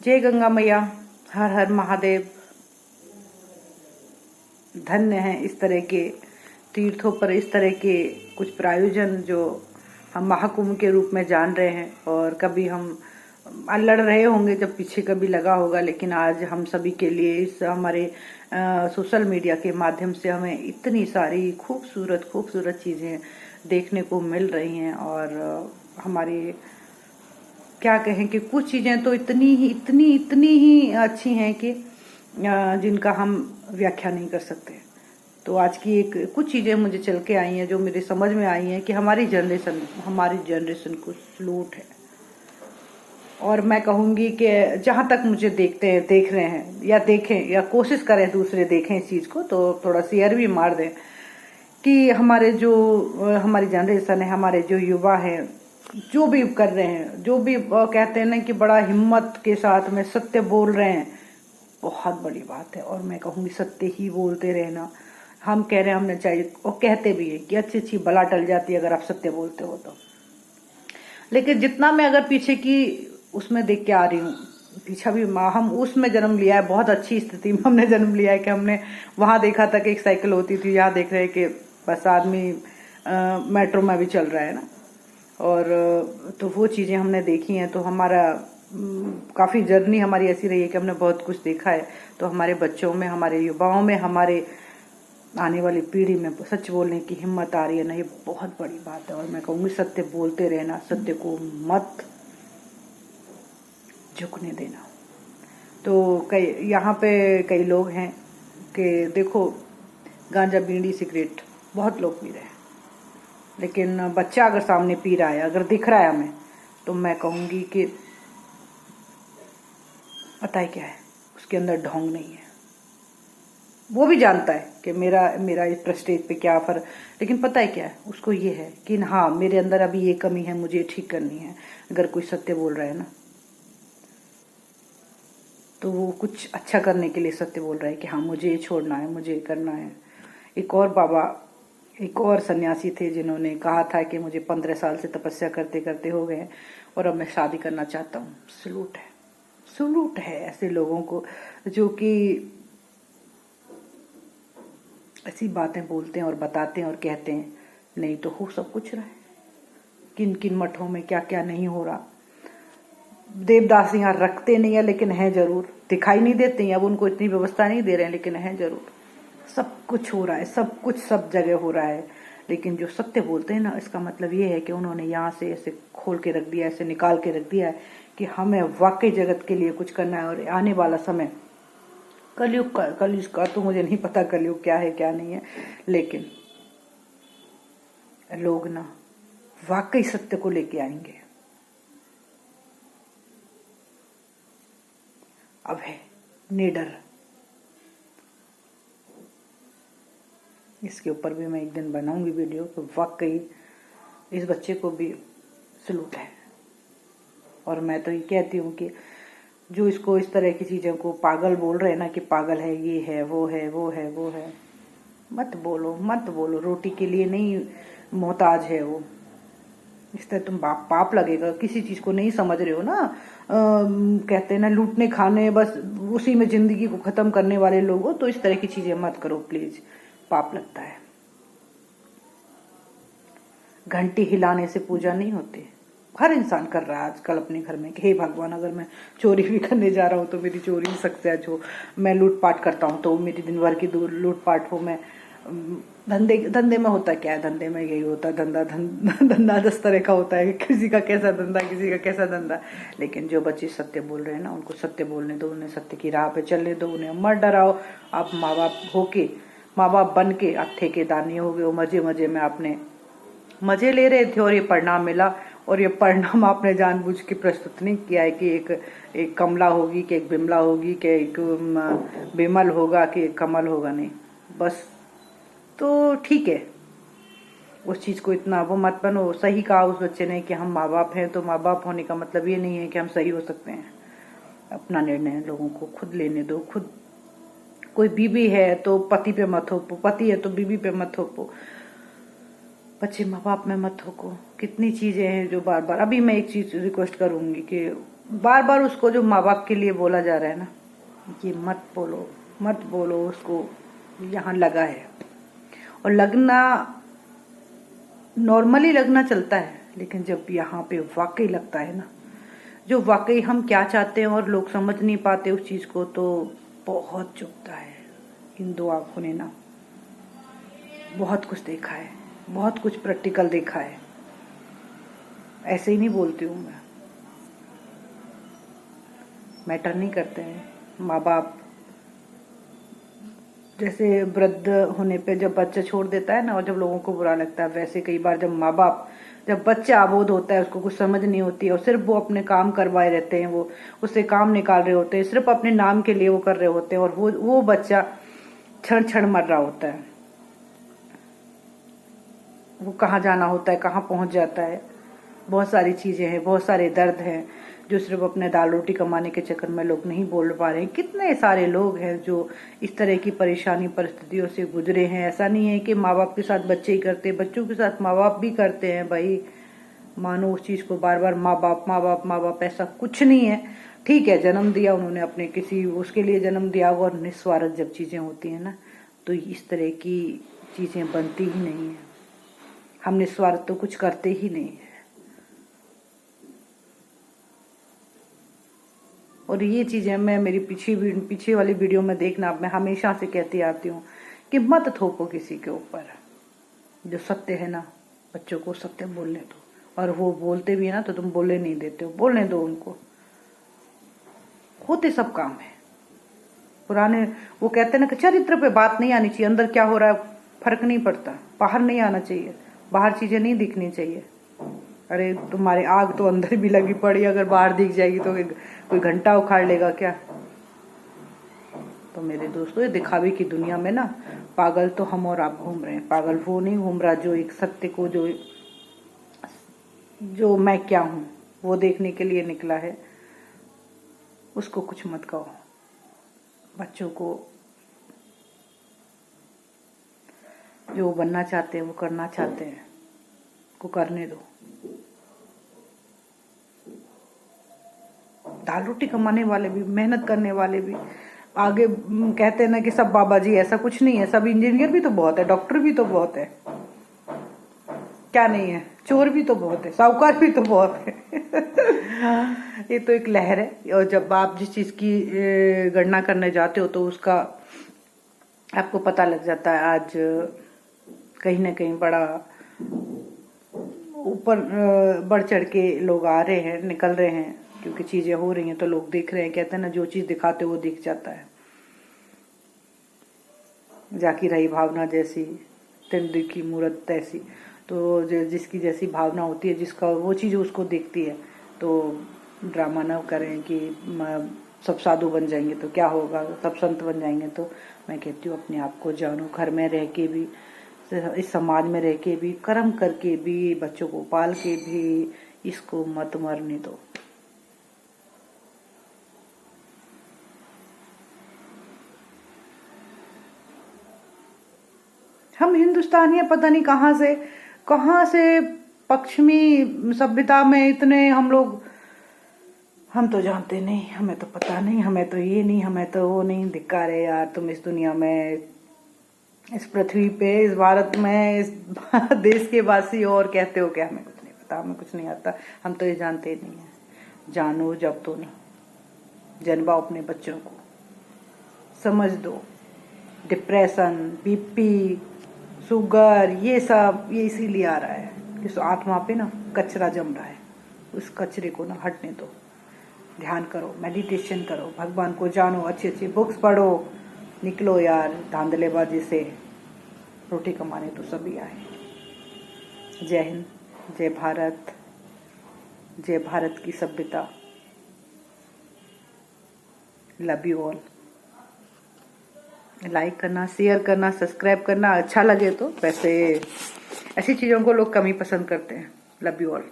जय गंगा मैया, हर हर महादेव। धन्य हैं इस तरह के तीर्थों पर इस तरह के कुछ प्रायोजन जो हम महाकुंभ के रूप में जान रहे हैं। और कभी हम लड़ रहे होंगे जब पीछे कभी लगा होगा, लेकिन आज हम सभी के लिए इस हमारे सोशल मीडिया के माध्यम से हमें इतनी सारी खूबसूरत खूबसूरत चीज़ें देखने को मिल रही हैं। और हमारे क्या कहें कि कुछ चीज़ें तो इतनी ही अच्छी हैं कि जिनका हम व्याख्या नहीं कर सकते। तो आज की कुछ चीज़ें मुझे चल के आई हैं जो मेरे समझ में आई हैं कि हमारी जनरेशन को सलूट है। और मैं कहूँगी कि जहाँ तक मुझे देख रहे हैं या देखें या कोशिश करें दूसरे देखें इस चीज़ को, तो थोड़ा शेयर भी मार दें कि हमारी जनरेशन है, हमारे जो युवा हैं, जो भी कर रहे हैं, जो भी कहते हैं ना कि बड़ा हिम्मत के साथ में सत्य बोल रहे हैं, बहुत बड़ी बात है। और मैं कहूँगी सत्य ही बोलते रहना। हम कह रहे हैं हमने चाहिए, और कहते भी है कि अच्छी बला टल जाती है अगर आप सत्य बोलते हो तो। लेकिन जितना मैं अगर पीछे की उसमें देख के आ रही हूँ, पीछा भी हम उसमें जन्म लिया है, बहुत अच्छी स्थिति में हमने जन्म लिया है कि हमने वहाँ देखा था कि एक साइकिल होती थी, यहाँ देख रहे हैं कि बस आदमी मेट्रो में भी चल रहा है ना। और तो वो चीज़ें हमने देखी हैं, तो हमारा काफ़ी जर्नी हमारी ऐसी रही है कि हमने बहुत कुछ देखा है। तो हमारे बच्चों में, हमारे युवाओं में, हमारे आने वाली पीढ़ी में सच बोलने की हिम्मत आ रही है ना, ये बहुत बड़ी बात है। और मैं कहूँगी सत्य बोलते रहना, सत्य को मत झुकने देना। तो यहाँ पे कई लोग हैं कि देखो गांजा, बीड़ी, सिगरेट बहुत लोग पी रहे हैं, लेकिन बच्चा अगर सामने पी रहा है, अगर दिख रहा है हमें, तो मैं कहूँगी कि पता है क्या है, उसके अंदर ढोंग नहीं है। वो भी जानता है कि मेरा इस प्रेस्टेज पे क्या फर्क, लेकिन पता है क्या है, उसको ये है कि हाँ मेरे अंदर अभी ये कमी है, मुझे ठीक करनी है। अगर कोई सत्य बोल रहा है ना, तो वो कुछ अच्छा करने के लिए सत्य बोल रहा है कि हाँ मुझे ये छोड़ना है, मुझे ये करना है। एक और सन्यासी थे जिन्होंने कहा था कि मुझे 15 साल से तपस्या करते करते हो गए और अब मैं शादी करना चाहता हूँ। सलूट है ऐसे लोगों को जो कि ऐसी बातें बोलते हैं और बताते हैं और कहते हैं। नहीं तो हो सब कुछ रहा है, किन किन मठों में क्या क्या नहीं हो रहा। देवदास यहाँ रखते नहीं है, लेकिन हैं जरूर, दिखाई नहीं देते हैं, अब उनको इतनी व्यवस्था नहीं दे रहे हैं, लेकिन हैं जरूर। सब कुछ हो रहा है, सब कुछ सब जगह हो रहा है। लेकिन जो सत्य बोलते हैं ना, इसका मतलब ये है कि उन्होंने यहाँ से ऐसे खोल के रख दिया, ऐसे निकाल के रख दिया है कि हमें वाकई जगत के लिए कुछ करना है। और आने वाला समय कलयुग का तो मुझे नहीं पता कलयुग क्या है क्या नहीं है, लेकिन लोग ना वाकई सत्य को लेके आएंगे। अब है निडर, इसके ऊपर भी मैं एक दिन बनाऊंगी वीडियो। तो वाकई इस बच्चे को भी सलूट है। और मैं तो ये कहती हूँ कि जो इसको इस तरह की चीज़ों को पागल बोल रहे हैं ना कि पागल है, ये है, वो है, मत बोलो। रोटी के लिए नहीं मोहताज है वो। इस तरह तुम पाप लगेगा। किसी चीज़ को नहीं समझ रहे हो ना, कहते हैं ना लूटने खाने, बस उसी में जिंदगी को ख़त्म करने वाले लोग हो, तो इस तरह की चीज़ें मत करो प्लीज़, पाप लगता है। घंटी हिलाने से पूजा नहीं होती। हर इंसान कर रहा है आजकल अपने घर में कि हे भगवान, अगर मैं चोरी भी करने जा रहा हूँ तो मेरी चोरी सक्सेस हो, मैं लूटपाट करता हूँ तो मेरी दिन भर की लूटपाट हो। मैं धंधे में होता क्या है, धंधे में यही होता है, धंधा 10 तरह का होता है, किसी का कैसा धंधा, किसी का कैसा धंधा। लेकिन जो बच्चे सत्य बोल रहे हैं ना, उनको सत्य बोलने दो, उन्हें सत्य की राह पे चलने दो, उन्हें मत डराओ। आप माँ बाप बन के आप ठेकेदार नहीं हो गए, मजे मजे में आपने मजे ले रहे थे और ये परिणाम मिला। और ये परिणाम आपने जानबूझ के प्रस्तुत नहीं किया है कि एक कमला होगी, कि एक बिमला होगी, कि एक बिमल होगा, कि एक कमल होगा। नहीं, बस तो ठीक है, उस चीज़ को इतना वो मत बनो। सही कहा उस बच्चे ने कि हम माँ बाप हैं, तो माँ बाप होने का मतलब ये नहीं है कि हम सही हो सकते हैं। अपना निर्णय लोगों को खुद लेने दो। खुद कोई बीवी है तो पति पे मत थोपो, पति है तो बीवी पे मत थोपो, बच्चे माँ बाप में मत थोको। कितनी चीज़ें हैं जो बार बार। अभी मैं एक चीज़ रिक्वेस्ट करूँगी कि बार बार उसको जो माँ बाप के लिए बोला जा रहा है ना कि मत बोलो मत बोलो, उसको यहाँ लगा है। और लगना नॉर्मली लगना चलता है, लेकिन जब यहाँ पे वाकई लगता है ना, जो वाकई हम क्या चाहते हैं और लोग समझ नहीं पाते उस चीज़ को, तो बहुत चुभता है। इन दो आँखों ने ना बहुत कुछ देखा है, बहुत कुछ प्रैक्टिकल देखा है। ऐसे ही नहीं बोलती हूँ मैं, मैटर नहीं करते हैं माँ बाप। जैसे वृद्ध होने पे जब बच्चा छोड़ देता है ना, और जब लोगों को बुरा लगता है, वैसे कई बार जब माँ बाप, जब बच्चा अबोध होता है, उसको कुछ समझ नहीं होती और सिर्फ वो अपने काम करवाए रहते हैं, वो उससे काम निकाल रहे होते हैं, सिर्फ अपने नाम के लिए वो कर रहे होते हैं, और वो बच्चा क्षण क्षण मर रहा होता है। वो कहाँ जाना होता है, कहाँ पहुंच जाता है। बहुत सारी चीज़ें हैं, बहुत सारे दर्द हैं जो सिर्फ अपने दाल रोटी कमाने के चक्कर में लोग नहीं बोल पा रहे हैं। कितने सारे लोग हैं जो इस तरह की परेशानी परिस्थितियों से गुजरे हैं। ऐसा नहीं है कि माँ बाप के साथ बच्चे ही करते, बच्चों के साथ माँ बाप भी करते हैं भाई। मानो उस चीज़ को बार बार माँ बाप माँ बाप माँ बाप, ऐसा कुछ नहीं है। ठीक है, जन्म दिया उन्होंने, अपने किसी उसके लिए जन्म दिया हुआ, और निस्वार्थ जब चीज़ें होती हैं ना, तो इस तरह की चीज़ें बनती ही नहीं है। हम निस्वार्थ तो कुछ करते ही नहीं है। और ये चीज़ें मैं मेरी पीछे वाली वीडियो में देखना, मैं हमेशा से कहती आती हूँ कि मत थोपो किसी के ऊपर। जो सत्य है ना, बच्चों को सत्य बोलने दो। और वो बोलते भी है ना तो तुम बोलने नहीं देते हो, बोलने दो उनको। होते सब काम है पुराने। वो कहते हैं ना कि चरित्र पे बात नहीं आनी चाहिए, अंदर क्या हो रहा है फर्क नहीं पड़ता, बाहर नहीं आना चाहिए, बाहर चीजें नहीं दिखनी चाहिए। अरे तुम्हारे आग तो अंदर भी लगी पड़ी, अगर बाहर दिख जाएगी तो कोई घंटा उखाड़ लेगा क्या? तो मेरे दोस्तों, ये दिखावे की दुनिया में ना पागल तो हम और आप घूम रहे हैं। पागल वो नहीं घूम रहा जो एक सत्य को, जो मैं क्या हूं वो देखने के लिए निकला है। उसको कुछ मत कहो। बच्चों को जो बनना चाहते हैं, वो करना चाहते हैं, को करने दो। दाल रोटी कमाने वाले भी, मेहनत करने वाले भी आगे कहते हैं ना कि सब बाबा जी, ऐसा कुछ नहीं है। सब इंजीनियर भी तो बहुत है, डॉक्टर भी तो बहुत है, क्या नहीं है? चोर भी तो बहुत है, साहूकार भी तो बहुत है। ये तो एक लहर है। और जब आप जिस चीज की गणना करने जाते हो तो उसका आपको पता लग जाता है। आज कहीं ना कहीं बड़ा ऊपर बढ़ चढ़ के लोग आ रहे हैं, निकल रहे हैं, क्योंकि चीजें हो रही हैं तो लोग देख रहे हैं। कहते हैं ना, जो चीज दिखाते हो वो दिख जाता है। जाकी रही भावना जैसी, तिंदी की मूरत तैसी। तो जिसकी जैसी भावना होती है, जिसका वो चीज उसको दिखती है। तो ड्रामा न करें कि सब साधु बन जाएंगे तो क्या होगा, सब संत बन जाएंगे। तो मैं कहती हूँ अपने आप को जानो, घर में रह के भी, इस समाज में रह के भी, कर्म करके भी, बच्चों को पाल के भी, इसको मत मरने दो। हम हिंदुस्तानी है, पता नहीं कहाँ से पश्चिमी सभ्यता में इतने हम लोग, हम तो जानते नहीं, हमें तो पता नहीं, हमें तो ये नहीं, हमें तो वो नहीं। धिक्कार है यार, तुम इस दुनिया में, इस पृथ्वी पे, इस भारत में, इस देश के वासी हो और कहते हो क्या हमें कुछ नहीं पता, हमें कुछ नहीं आता। हम तो ये जानते ही नहीं है। जानो जब तो नहीं, जन्माओ अपने बच्चों को, समझ दो। डिप्रेशन, बीपी, शुगर, ये सब ये इसीलिए आ रहा है कि उस आत्मा पे ना कचरा जम रहा है। उस कचरे को ना हटने दो। ध्यान करो, मेडिटेशन करो, भगवान को जानो, अच्छी अच्छी बुक्स पढ़ो, निकलो यार धांधलेबाजी से। रोटी कमाने तो सभी आए। जय हिंद, जय भारत, जय भारत की सभ्यता। Love you all. लाइक करना, शेयर करना, सब्सक्राइब करना अच्छा लगे तो। वैसे ऐसी चीज़ों को लोग कम ही पसंद करते हैं। Love you all.